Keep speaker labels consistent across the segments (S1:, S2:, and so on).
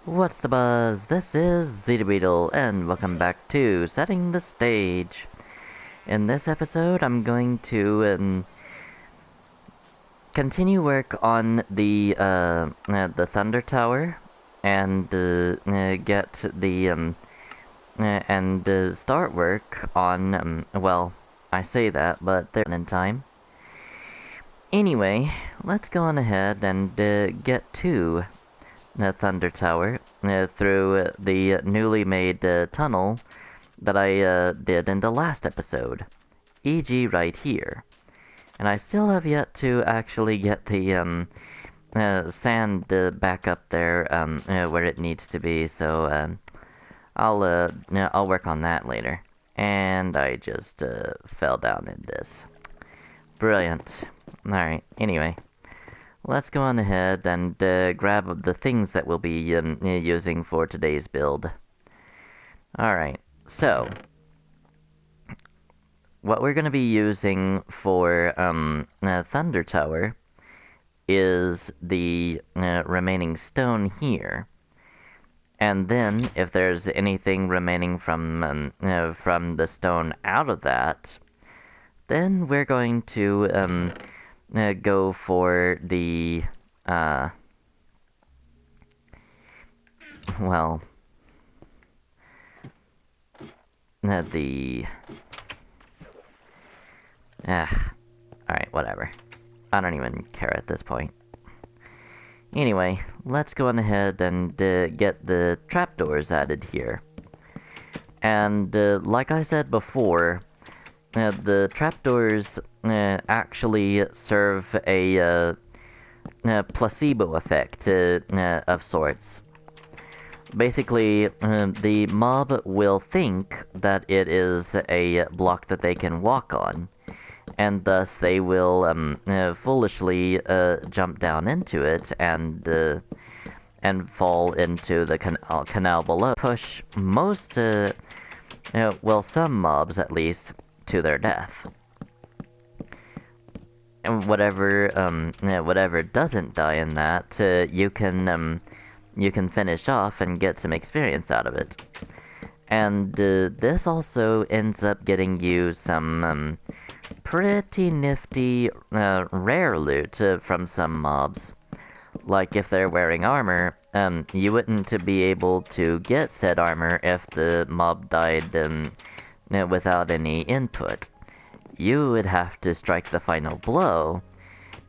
S1: What's the buzz? This is Zeta Beetle, and welcome back to Setting the Stage. In this episode, I'm going to continue work on the Thunder Tower, and get the start work on well, I say that, but they're in time. Anyway, let's go on ahead and get to Thunder Tower through the newly made tunnel that I did in the last episode, e.g. right here. And I still have yet to actually get the sand back up there where it needs to be, so I'll work on that later. And I just fell down in this. Brilliant. Alright, anyway. Let's go on ahead and grab the things that we'll be using for today's build. Alright, so what we're going to be using for Thunder Tower is the remaining stone here. And then, if there's anything remaining from the stone out of that, then we're going to go for the, well, alright, whatever. I don't even care at this point. Anyway, let's go on ahead and get the trapdoors added here. And like I said before, the trapdoors actually serve a placebo effect of sorts. Basically, the mob will think that it is a block that they can walk on, and thus they will foolishly jump down into it and fall into the canal below. Push most, well, some mobs at least, to their death. And whatever doesn't die in that, you can finish off and get some experience out of it. And this also ends up getting you some pretty nifty rare loot from some mobs. Like if they're wearing armor, you wouldn't be able to get said armor if the mob died without any input. You would have to strike the final blow,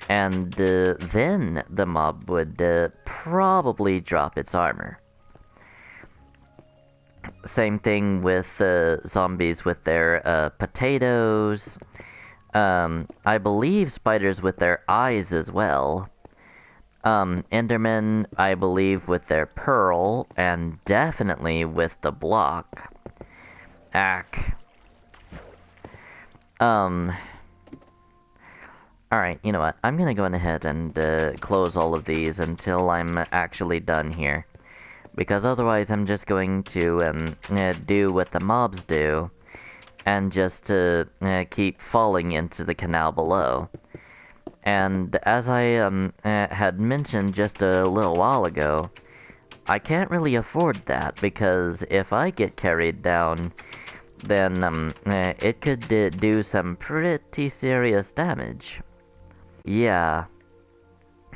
S1: and then the mob would probably drop its armor. Same thing with zombies with their potatoes. I believe spiders with their eyes as well. Endermen, I believe, with their pearl, and definitely with the block. Alright, you know what? I'm gonna go ahead and close all of these until I'm actually done here. Because otherwise I'm just going to do what the mobs do, and just keep falling into the canal below. And as I had mentioned just a little while ago, I can't really afford that, because if I get carried down, then it could do some pretty serious damage. Yeah,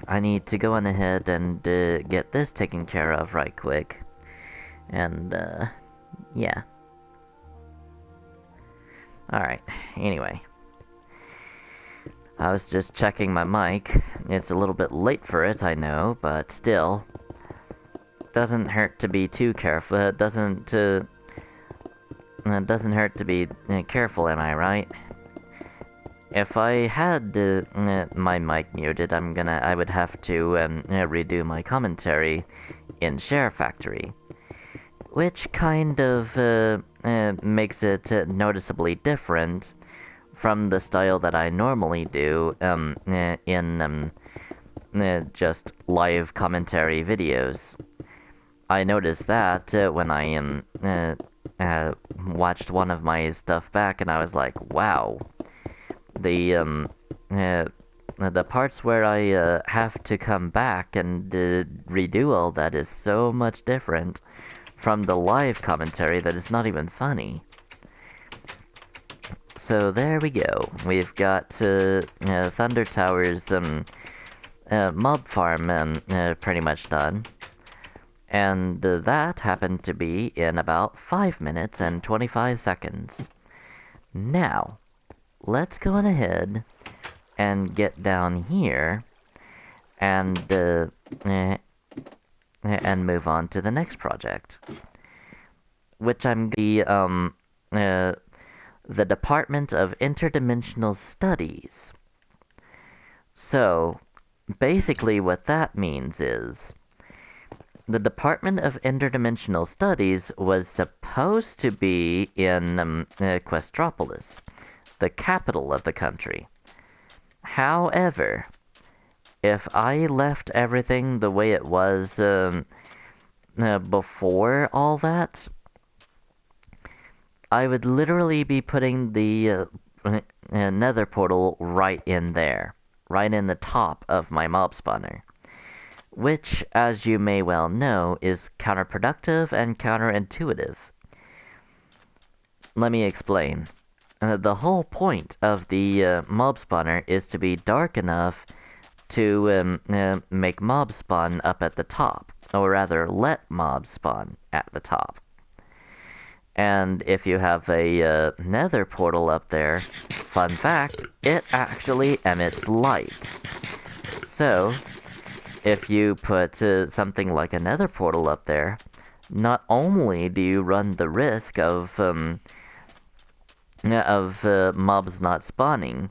S1: I need to go on ahead and get this taken care of right quick. And yeah. Alright, anyway. I was just checking my mic. It's a little bit late for it, I know, but still. Doesn't hurt to be too careful. It doesn't hurt to be careful, am I right? If I had my mic muted, I would have to redo my commentary in Share Factory, which kind of makes it noticeably different from the style that I normally do in just live commentary videos. I noticed that when I watched one of my stuff back, and I was like, wow, the the parts where I have to come back and redo all that is so much different from the live commentary that it's not even funny. So there we go. We've got Thunder Tower's mob farm pretty much done. And that happened to be in about 5 minutes and 25 seconds. Now, let's go on ahead and get down here and move on to the next project, which I'm the Department of Interdimensional Studies. So, basically what that means is the Department of Interdimensional Studies was supposed to be in Questropolis, the capital of the country. However, if I left everything the way it was before all that, I would literally be putting the Nether Portal right in there, right in the top of my mob spawner. Which, as you may well know, is counterproductive and counterintuitive. Let me explain. The whole point of the mob spawner is to be dark enough to make mobs spawn up at the top, or rather let mobs spawn at the top. And if you have a nether portal up there, fun fact, it actually emits light. So, if you put something like a nether portal up there, not only do you run the risk of mobs not spawning,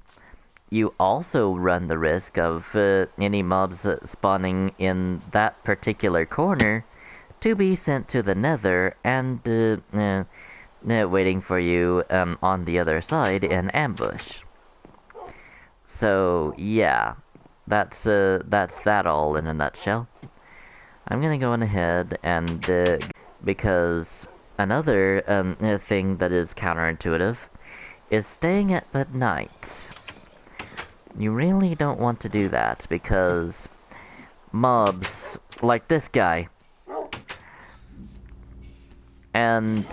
S1: you also run the risk of any mobs spawning in that particular corner to be sent to the nether and waiting for you on the other side in ambush. So yeah, that's that all in a nutshell. I'm gonna go on ahead and because another thing that is counterintuitive is staying up at night. You really don't want to do that because mobs like this guy and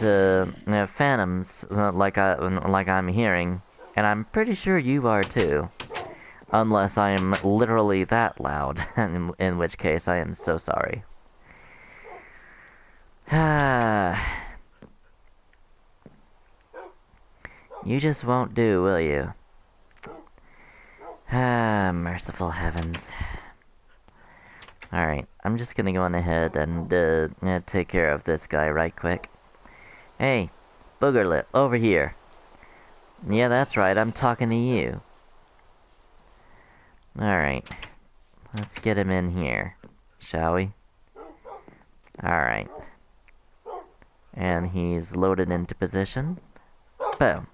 S1: phantoms like I'm hearing, and I'm pretty sure you are too. Unless I am literally that loud, in which case I am so sorry. You just won't do, will you? Merciful heavens. Alright, I'm just gonna go on ahead and take care of this guy right quick. Hey, Boogerlet, over here. Yeah, that's right, I'm talking to you. Alright, let's get him in here, shall we? Alright. And he's loaded into position. Boom.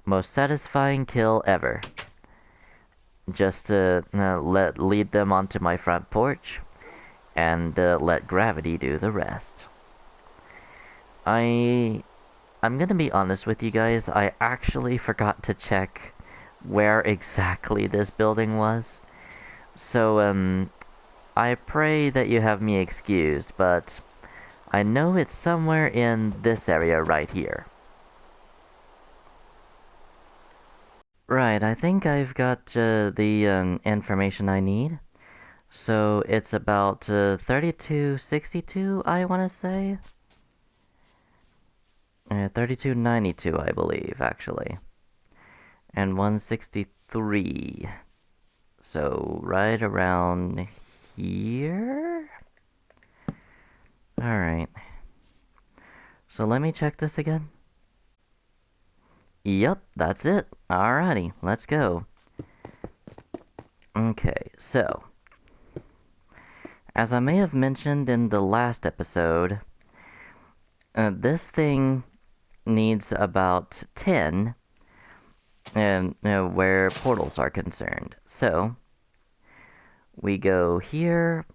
S1: Most satisfying kill ever. Just to lead them onto my front porch, and let gravity do the rest. I'm gonna be honest with you guys, I actually forgot to check where exactly this building was. So, I pray that you have me excused, but I know it's somewhere in this area right here. Right, I think I've got the information I need. So it's about 3262, I want to say. 3292, I believe, actually. And 163. So right around here? Alright. So let me check this again. Yep, that's it. Alrighty, let's go. Okay, so as I may have mentioned in the last episode, this thing needs about 10 where portals are concerned. So we go here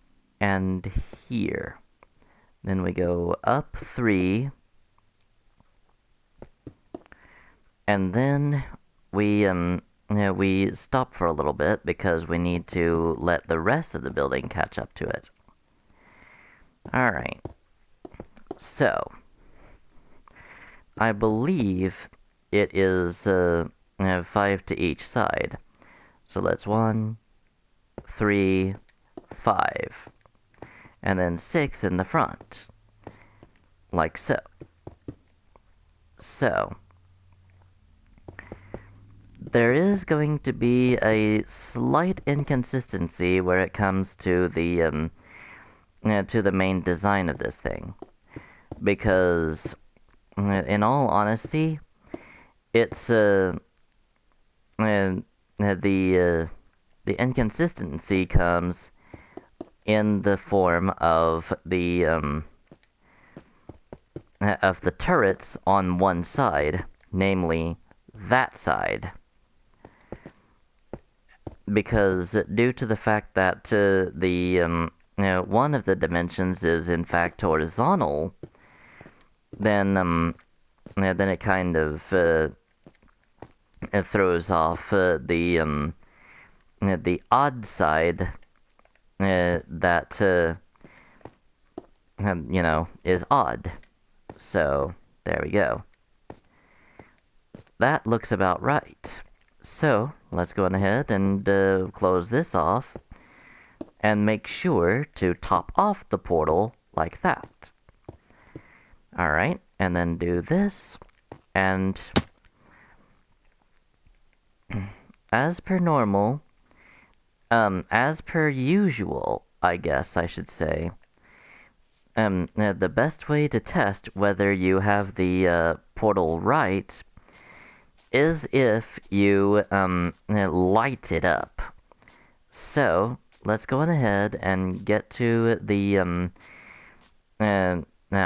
S1: and here. Then we go up 3. And then we we stop for a little bit because we need to let the rest of the building catch up to it. Alright. So, I believe it is 5 to each side. So let's 1, 3, 5. And then 6 in the front. Like so. So, there is going to be a slight inconsistency where it comes to the main design of this thing. Because, in all honesty, it's the inconsistency comes in the form of the turrets on one side, namely that side. Because due to the fact that one of the dimensions is in fact horizontal, then it kind of it throws off the odd side that is odd. So there we go. That looks about right. So let's go ahead and close this off and make sure to top off the portal like that. Alright, and then do this, and as per normal, as per usual, I guess I should say, the best way to test whether you have the portal right is if you light it up. So let's go on ahead and get to the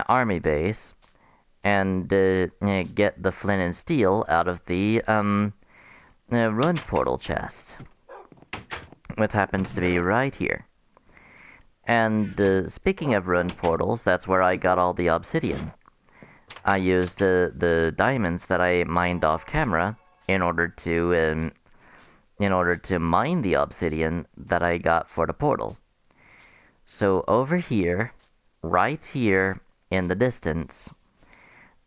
S1: army base and get the flint and steel out of the run portal chest, which happens to be right here. And speaking of run portals, that's where I got all the obsidian. I used the diamonds that I mined off camera in order to mine the obsidian that I got for the portal. So over here, right here in the distance,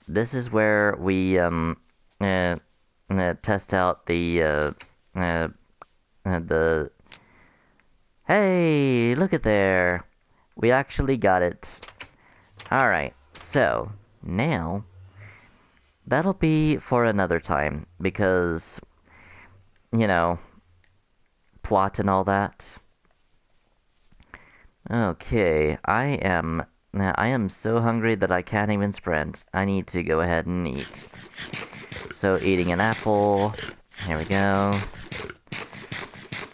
S1: this is where we test out the Hey, look at there. We actually got it. Alright, so now that'll be for another time because, plot and all that. Okay, I am so hungry that I can't even sprint. I need to go ahead and eat. So eating an apple. Here we go.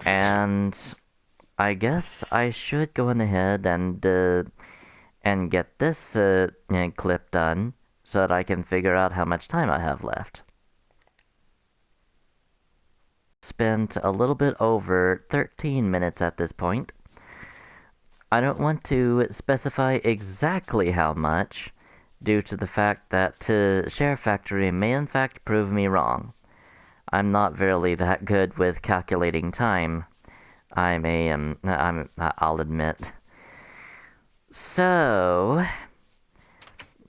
S1: And I guess I should go on ahead and get this clip done so that I can figure out how much time I have left. Spent a little bit over 13 minutes at this point. I don't want to specify exactly how much, due to the fact that Share Factory may in fact prove me wrong. I'm not really that good with calculating time. I'll admit. So,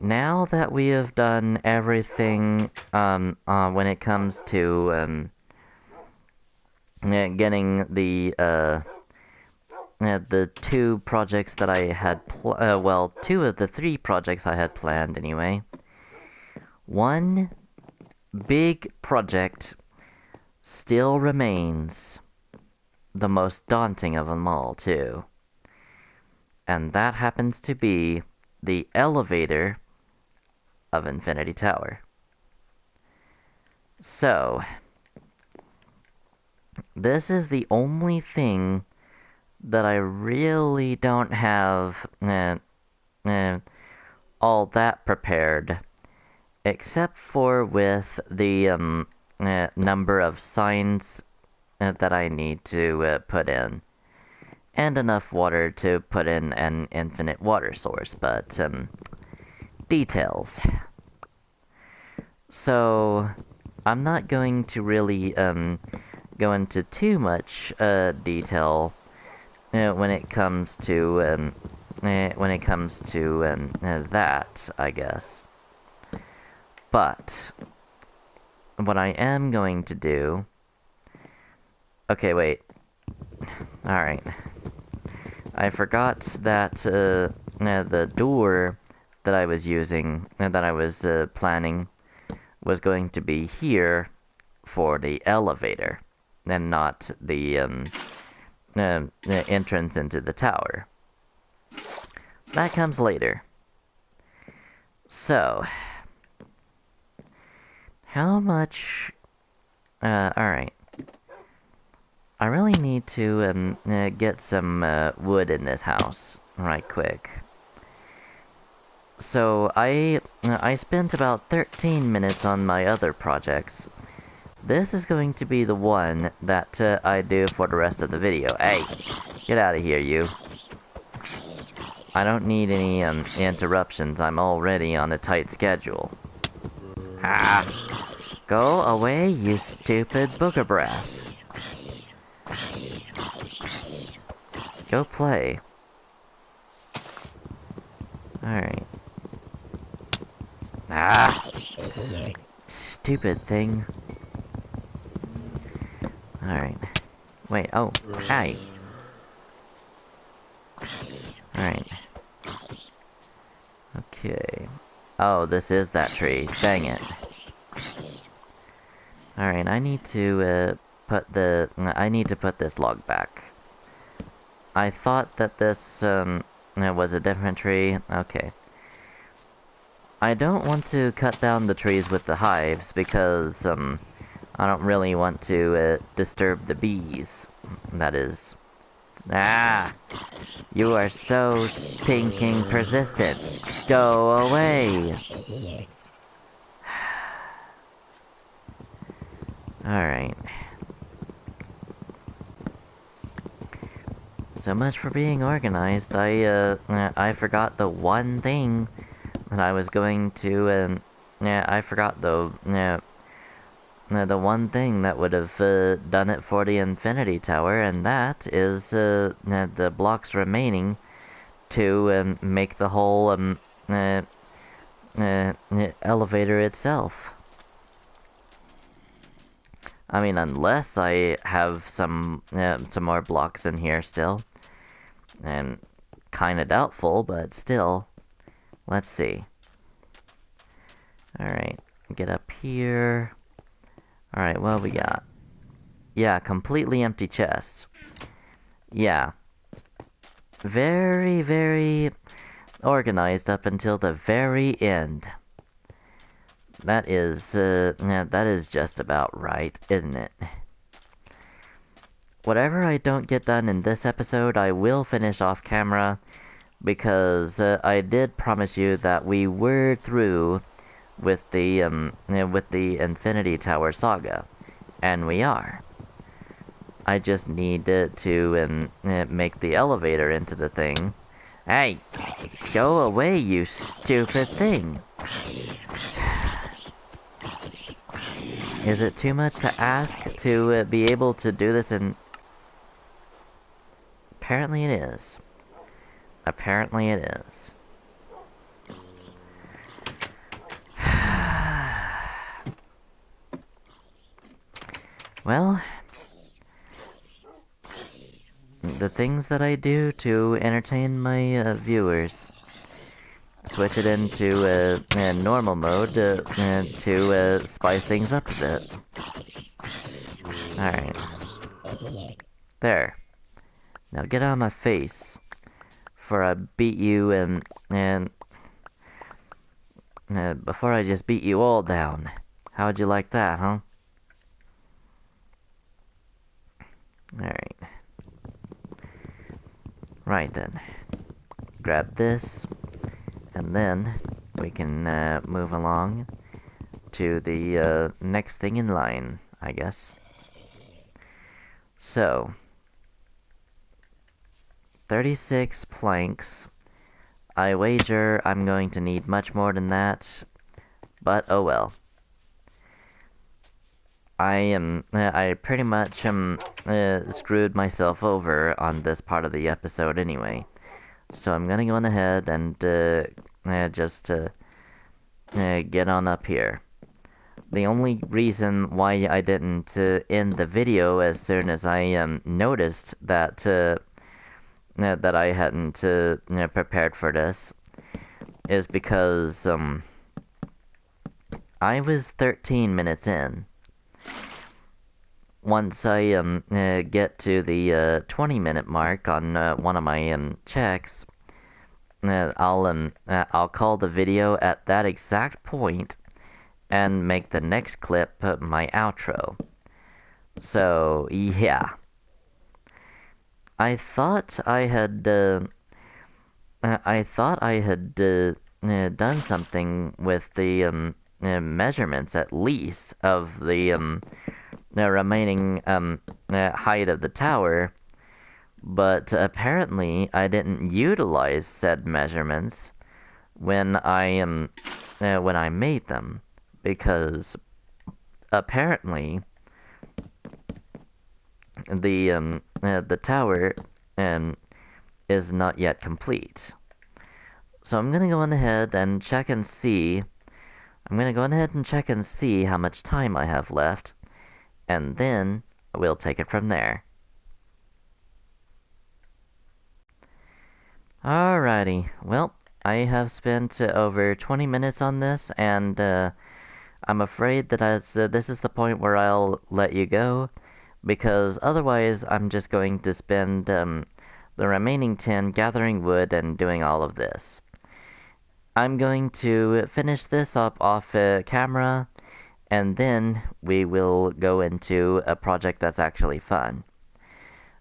S1: now that we have done everything, when it comes to, getting the two projects that I had, well, two of the three projects I had planned anyway. One big project still remains. The most daunting of them all, too. And that happens to be the elevator of Infinity Tower. So, this is the only thing that I really don't have all that prepared, except for with the number of signs that I need to put in, and enough water to put in an infinite water source, but details. So I'm not going to really go into too much detail when it comes to that, I guess. But what I am going to do... Okay, wait. Alright. I forgot that the door that I was using, that I was planning, was going to be here for the elevator, and not the entrance into the tower. That comes later. So, how much... alright. I really need to get some wood in this house right quick. So I spent about 13 minutes on my other projects. This is going to be the one that I do for the rest of the video. Hey, get out of here, you. I don't need any interruptions. I'm already on a tight schedule. Ah! Go away, you stupid booger breath. Go play. Alright. Ah! Stupid thing. Alright. Wait, oh, hi. Alright. Okay. Oh, this is that tree. Dang it. Alright, I need to put this log back. I thought that this was a different tree. Okay. I don't want to cut down the trees with the hives because I don't really want to disturb the bees. That is... Ah! You are so stinking persistent. Go away! Alright. So much for being organized. I forgot the one thing that I was going to, I forgot the one thing that would have done it for the Infinity Tower, and that is the blocks remaining to make the whole elevator itself. I mean, unless I have some more blocks in here still, and kind of doubtful, but still. Let's see. Alright, get up here. Alright, what we got? Yeah, completely empty chests. Yeah. Very, very organized up until the very end. That is just about right, isn't it? Whatever I don't get done in this episode, I will finish off camera, because I did promise you that we were through with the Infinity Tower saga, and we are. I just need to make the elevator into the thing. Hey, go away, you stupid thing! Is it too much to ask to be able to do this in... Apparently it is. Apparently it is. Well, the things that I do to entertain my viewers. Switch it into normal mode to spice things up a bit. Alright. There. Now get out of my face, before I beat you and before I just beat you all down. How'd you like that, huh? Alright. Right then. Grab this, and then we can move along to the next thing in line, I guess. So, 36 planks. I wager I'm going to need much more than that, but oh well. I pretty much screwed myself over on this part of the episode anyway. So I'm gonna go on ahead and just get on up here. The only reason why I didn't end the video as soon as I noticed that that I hadn't prepared for this is because I was 13 minutes in. Once I get to the 20-minute mark on one of my checks, I'll call the video at that exact point and make the next clip my outro. So yeah, I thought I had done something with the measurements at least of the remaining height of the tower, but apparently I didn't utilize said measurements when I made them, because apparently the tower is not yet complete. So I'm gonna go on ahead and check and see. I'm gonna go on ahead and check and see how much time I have left, and then we'll take it from there. Alrighty, well, I have spent over 20 minutes on this, and I'm afraid that this is the point where I'll let you go, because otherwise I'm just going to spend the remaining 10 gathering wood and doing all of this. I'm going to finish this up off camera, and then we will go into a project that's actually fun.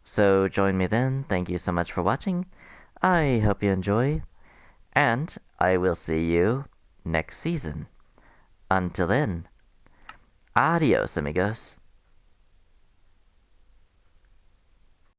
S1: So join me then. Thank you so much for watching. I hope you enjoy, and I will see you next season. Until then, adios amigos.